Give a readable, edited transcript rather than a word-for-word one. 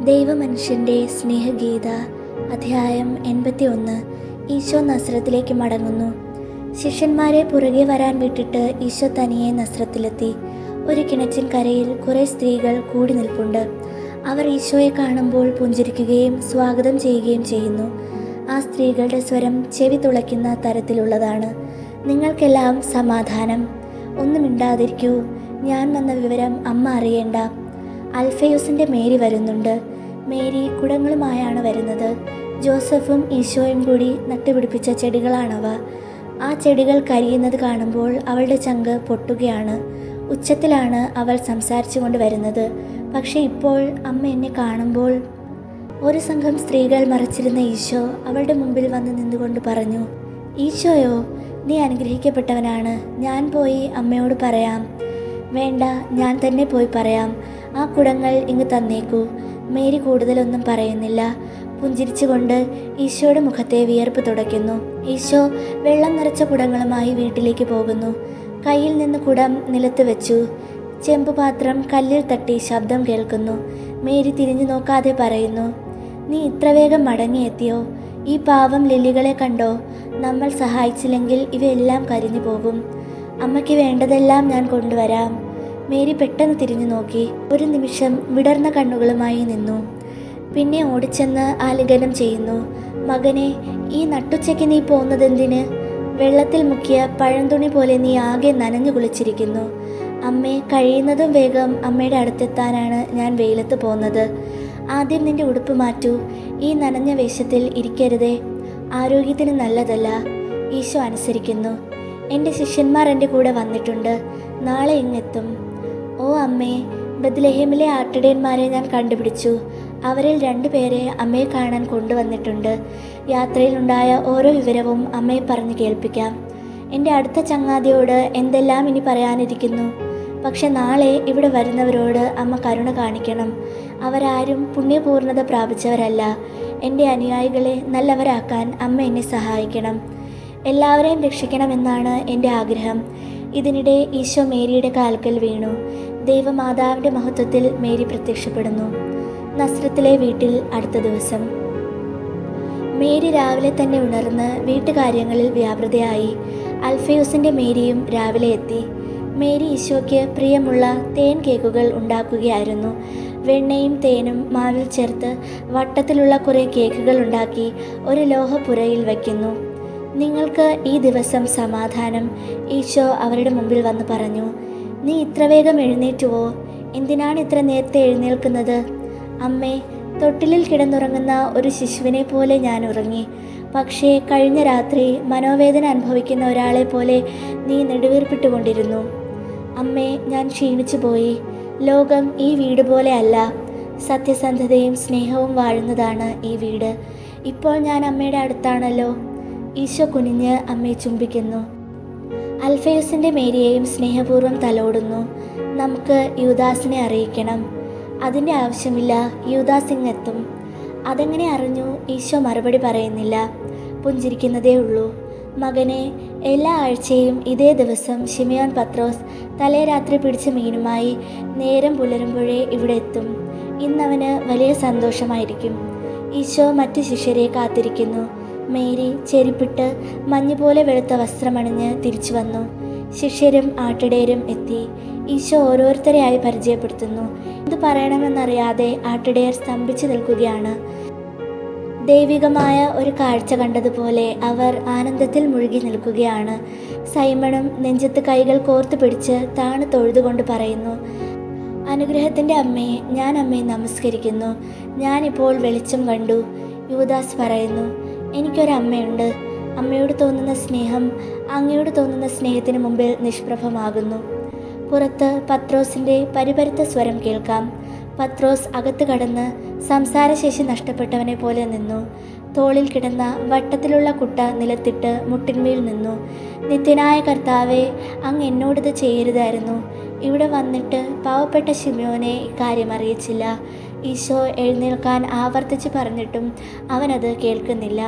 ദൈവമനുഷ്യൻ്റെ സ്നേഹഗീത അധ്യായം 81. ഈശോ നസ്രത്തിലേക്ക് മടങ്ങുന്നു. ശിഷ്യന്മാരെ പുറകെ വരാൻ വിട്ടിട്ട് ഈശോ തനിയെ നസ്രത്തിലെത്തി. ഒരു കിണറ്റിൻ കരയിൽ കുറേ സ്ത്രീകൾ കൂടി നിൽപ്പുണ്ട്. അവർ ഈശോയെ കാണുമ്പോൾ പുഞ്ചിരിക്കുകയും സ്വാഗതം ചെയ്യുകയും ചെയ്യുന്നു. ആ സ്ത്രീകളുടെ സ്വരം ചെവി തുളയ്ക്കുന്ന തരത്തിലുള്ളതാണ്. നിങ്ങൾക്കെല്ലാം സമാധാനം. ഒന്നും മിണ്ടാതിരിക്കൂ. ഞാൻ വന്ന വിവരം അമ്മ അറിയേണ്ട. അൽഫയൂസിൻ്റെ മേരി വരുന്നുണ്ട്. മേരി കുടങ്ങളുമായാണ് വരുന്നത്. ജോസഫും ഈശോയും കൂടി നട്ടുപിടിപ്പിച്ച ചെടികളാണവ. ആ ചെടികൾ കരിയുന്നത് കാണുമ്പോൾ അവളുടെ ചങ്ക് പൊട്ടുകയാണ്. ഉച്ചത്തിലാണ് അവൾ സംസാരിച്ചു കൊണ്ട് വരുന്നത്. പക്ഷെ ഇപ്പോൾ അമ്മ എന്നെ കാണുമ്പോൾ. ഒരു സംഘം സ്ത്രീകൾ മറച്ചിരുന്ന ഈശോ അവളുടെ മുമ്പിൽ വന്ന് നിന്നുകൊണ്ട് പറഞ്ഞു, ഈശോയോ, നീ അനുഗ്രഹിക്കപ്പെട്ടവനാണ്. ഞാൻ പോയി അമ്മയോട് പറയാം. വേണ്ട, ഞാൻ തന്നെ പോയി പറയാം. ആ കുടങ്ങൾ ഇങ്ങ് തന്നേക്കൂ. മേരി കൂടുതലൊന്നും പറയുന്നില്ല. പുഞ്ചിരിച്ചുകൊണ്ട് ഈശോയുടെ മുഖത്തെ വിയർപ്പ് തുടയ്ക്കുന്നു. ഈശോ വെള്ളം നിറച്ച കുടങ്ങളുമായി വീട്ടിലേക്ക് പോകുന്നു. കയ്യിൽ നിന്ന് കുടം നിലത്ത് വെച്ചു. ചെമ്പുപാത്രം കല്ലിൽ തട്ടി ശബ്ദം കേൾക്കുന്നു. മേരി തിരിഞ്ഞു നോക്കാതെ പറയുന്നു, നീ ഇത്ര വേഗം മടങ്ങിയെത്തിയോ? ഈ പാവം ലില്ലികളെ കണ്ടോ? നമ്മൾ സഹായിച്ചില്ലെങ്കിൽ ഇവയെല്ലാം കരിഞ്ഞു പോകും. അമ്മയ്ക്ക് വേണ്ടതെല്ലാം ഞാൻ കൊണ്ടുവരാം. മേരി പെട്ടെന്ന് തിരിഞ്ഞു നോക്കി. ഒരു നിമിഷം വിടർന്ന കണ്ണുകളുമായി നിന്നു. പിന്നെ ഓടിച്ചെന്ന് ആലിംഗനം ചെയ്യുന്നു. മകനെ, ഈ നട്ടുച്ചയ്ക്ക് നീ പോകുന്നതെന്തിന്? വെള്ളത്തിൽ മുക്കിയ പഴംതുണി പോലെ നീ ആകെ നനഞ്ഞു കുളിച്ചിരിക്കുന്നു. അമ്മേ, കഴിയുന്നതും വേഗം അമ്മയുടെ അടുത്തെത്താനാണ് ഞാൻ വെയിലത്ത് പോകുന്നത്. ആദ്യം നിന്റെ ഉടുപ്പ് മാറ്റൂ. ഈ നനഞ്ഞ വേഷത്തിൽ ഇരിക്കരുതേ. ആരോഗ്യത്തിന് നല്ലതല്ല. ഈശോ അനുസരിക്കുന്നു. എൻ്റെ ശിഷ്യന്മാർ എൻ്റെ കൂടെ വന്നിട്ടുണ്ട്. നാളെ ഇങ്ങെത്തും. ഓ അമ്മേ, ബത്ലഹേമിലെ ആട്ടിടയന്മാരെ ഞാൻ കണ്ടുപിടിച്ചു. അവരിൽ 2 പേരെ അമ്മയെ കാണാൻ കൊണ്ടുവന്നിട്ടുണ്ട്. യാത്രയിലുണ്ടായ ഓരോ വിവരവും അമ്മയെ പറഞ്ഞു കേൾപ്പിക്കാം. എൻ്റെ അടുത്ത ചങ്ങാതിയോട് എന്തെല്ലാം ഇനി പറയാനിരിക്കുന്നു. പക്ഷെ നാളെ ഇവിടെ വരുന്നവരോട് അമ്മ കരുണ കാണിക്കണം. അവരാരും പുണ്യപൂർണത പ്രാപിച്ചവരല്ല. എൻ്റെ അനുയായികളെ നല്ലവരാക്കാൻ അമ്മ എന്നെ സഹായിക്കണം. എല്ലാവരെയും രക്ഷിക്കണമെന്നാണ് എൻ്റെ ആഗ്രഹം. ഇതിനിടെ ഈശോ മേരിയുടെ കാൽക്കൽ വീണു. ദൈവമാതാവിൻ്റെ മഹത്വത്തിൽ മേരി പ്രത്യക്ഷപ്പെടുന്നു. നസ്രത്തിലെ വീട്ടിൽ അടുത്ത ദിവസം മേരി രാവിലെ തന്നെ ഉണർന്ന് വീട്ടുകാര്യങ്ങളിൽ വ്യാപൃതയായി. അൽഫയൂസിൻ്റെ മേരിയും രാവിലെ എത്തി. മേരി ഈശോയ്ക്ക് പ്രിയമുള്ള തേൻ കേക്കുകൾ ഉണ്ടാക്കുകയായിരുന്നു. വെണ്ണയും തേനും മാവിൽ ചേർത്ത് വട്ടത്തിലുള്ള കുറേ കേക്കുകൾ ഉണ്ടാക്കി ഒരു ലോഹപ്പുരയിൽ വയ്ക്കുന്നു. നിങ്ങൾക്ക് ഈ ദിവസം സമാധാനം, ഈശോ അവരുടെ മുമ്പിൽ വന്ന് പറഞ്ഞു. നീ ഇത്ര വേഗം എഴുന്നേറ്റുവോ? എന്തിനാണ് ഇത്ര നേരത്തെ എഴുന്നേൽക്കുന്നത്? അമ്മേ, തൊട്ടിലിൽ കിടന്നുറങ്ങുന്ന ഒരു ശിശുവിനെ പോലെ ഞാൻ ഉറങ്ങി. പക്ഷേ കഴിഞ്ഞ രാത്രി മനോവേദന അനുഭവിക്കുന്ന ഒരാളെ പോലെ നീ നെടുവീർപ്പിട്ടുകൊണ്ടിരുന്നു. അമ്മേ, ഞാൻ ക്ഷീണിച്ചു പോയി. ലോകം ഈ വീട് പോലെ അല്ല. സത്യസന്ധതയും സ്നേഹവും വാഴുന്നതാണ് ഈ വീട്. ഇപ്പോൾ ഞാൻ അമ്മയുടെ അടുത്താണല്ലോ. ഈശോ കുനിഞ്ഞ് അമ്മയെ ചുംബിക്കുന്നു. അൽഫയൂസിൻ്റെ മേരിയെയും സ്നേഹപൂർവ്വം തലോടുന്നു. നമുക്ക് യൂദാസിനെ അറിയിക്കണം. അതിൻ്റെ ആവശ്യമില്ല, യൂദാസ് ഇങ്ങെത്തും. അതെങ്ങനെ അറിഞ്ഞു? ഈശോ മറുപടി പറയുന്നില്ല. പുഞ്ചിരിക്കുന്നതേ ഉള്ളൂ. മകനെ, എല്ലാ ആഴ്ചയും ഇതേ ദിവസം ശിമയോൻ പത്രോസ് തലേ രാത്രി പിടിച്ച മീനുമായി നേരം പുലരുമ്പോഴേ ഇവിടെ എത്തും. ഇന്നവന് വലിയ സന്തോഷമായിരിക്കും. ഈശോ മറ്റ് ശിഷ്യരെ കാത്തിരിക്കുന്നു. മേരി ചെരിപ്പിട്ട് മഞ്ഞുപോലെ വെളുത്ത വസ്ത്രമണിഞ്ഞ് തിരിച്ചു വന്നു. ശിഷ്യരും ആട്ടിടയരും എത്തി. ഈശോ ഓരോരുത്തരെയായി പരിചയപ്പെടുത്തുന്നു. എന്ത് പറയണമെന്നറിയാതെ ആട്ടിടയർ സ്തംഭിച്ചു നിൽക്കുകയാണ്. ദൈവികമായ ഒരു കാഴ്ച കണ്ടതുപോലെ അവർ ആനന്ദത്തിൽ മുഴുകി നിൽക്കുകയാണ്. സൈമണും നെഞ്ചത്ത് കൈകൾ കോർത്തു പിടിച്ച് താണു തൊഴുതുകൊണ്ട് പറയുന്നു, അനുഗ്രഹത്തിൻ്റെ അമ്മേ, ഞാൻ അമ്മയെ നമസ്കരിക്കുന്നു. ഞാനിപ്പോൾ വെളിച്ചം കണ്ടു. യൂദാസ് പറയുന്നു, എനിക്കൊരമ്മയുണ്ട്. അമ്മയോട് തോന്നുന്ന സ്നേഹം അങ്ങയോട് തോന്നുന്ന സ്നേഹത്തിന് മുമ്പിൽ നിഷ്പ്രഭമാകുന്നു. പുറത്ത് പത്രോസിൻ്റെ പരിപരുത്ത സ്വരം കേൾക്കാം. പത്രോസ് അകത്ത് കടന്ന് സംസാരശേഷി നഷ്ടപ്പെട്ടവനെ പോലെ നിന്നു. തോളിൽ കിടന്ന വട്ടത്തിലുള്ള കുട്ട നിലത്തിട്ട് മുട്ടിന്മേൽ നിന്നു. നിത്യനായ കർത്താവേ, അങ്ങ് എന്നോടിത് ചെയ്യരുതായിരുന്നു. ഇവിടെ വന്നിട്ട് പാവപ്പെട്ട ശിമയോനെ ഇക്കാര്യം അറിയിച്ചില്ല. ഈശോ എഴുന്നേൽക്കാൻ ആവർത്തിച്ച് പറഞ്ഞിട്ടും അവനത് കേൾക്കുന്നില്ല.